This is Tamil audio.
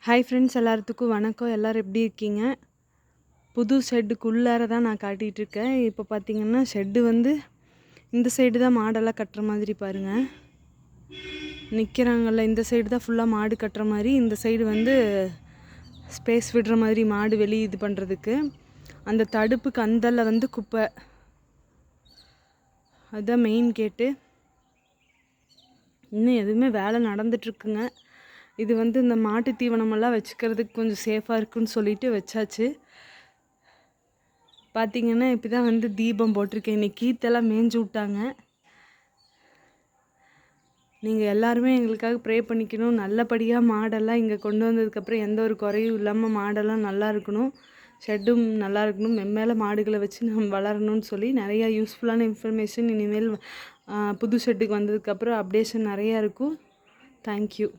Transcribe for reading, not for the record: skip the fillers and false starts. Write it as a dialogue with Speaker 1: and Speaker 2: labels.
Speaker 1: ஹாய் ஃப்ரெண்ட்ஸ், எல்லாத்துக்கும் வணக்கம். எல்லோரும் எப்படி இருக்கீங்க? புது ஷெட்டுக்குள்ளார தான் நான் காட்டிகிட்ருக்கேன். இப்போ பார்த்திங்கன்னா ஷெட்டு வந்து இந்த சைடு தான் மாடெல்லாம் கட்டுற மாதிரி பாருங்கள். நிற்கிறாங்கல்ல, இந்த சைடு தான் ஃபுல்லாக மாடு கட்டுற மாதிரி, இந்த சைடு வந்து ஸ்பேஸ் விடுற மாதிரி மாடு வெளியே இது பண்ணுறதுக்கு. அந்த தடுப்புக்கு அந்தல வந்து குப்பை, அதுதான் மெயின் கேட்டு. இன்னும் எதுவுமே வேலை நடந்துகிட்ருக்குங்க. இது வந்து இந்த மாட்டு தீவனமெல்லாம் வச்சுக்கிறதுக்கு கொஞ்சம் சேஃபாக இருக்குன்னு சொல்லிட்டு வச்சாச்சு. பார்த்திங்கன்னா இப்போ தான் வந்து தீபம் போட்டிருக்கேன். இன்றைக்கி கீத்தெல்லாம் மேய்ஞ்சு விட்டாங்க. நீங்கள் எல்லாருமே எங்களுக்காக ப்ரே பண்ணிக்கணும். நல்லபடியாக மாடெல்லாம் இங்கே கொண்டு வந்ததுக்கப்புறம் எந்த ஒரு குறையும் இல்லாமல் மாடெல்லாம் நல்லா இருக்கணும், ஷெட்டும் நல்லா இருக்கணும், மென்மேலே மாடுகளை வச்சு நம்ம வளரணும்னு சொல்லி நிறையா யூஸ்ஃபுல்லான இன்ஃபர்மேஷன் இனிமேல் புது ஷெட்டுக்கு வந்ததுக்கப்புறம் அப்டேஷன் நிறையா இருக்கும். தேங்க்யூ.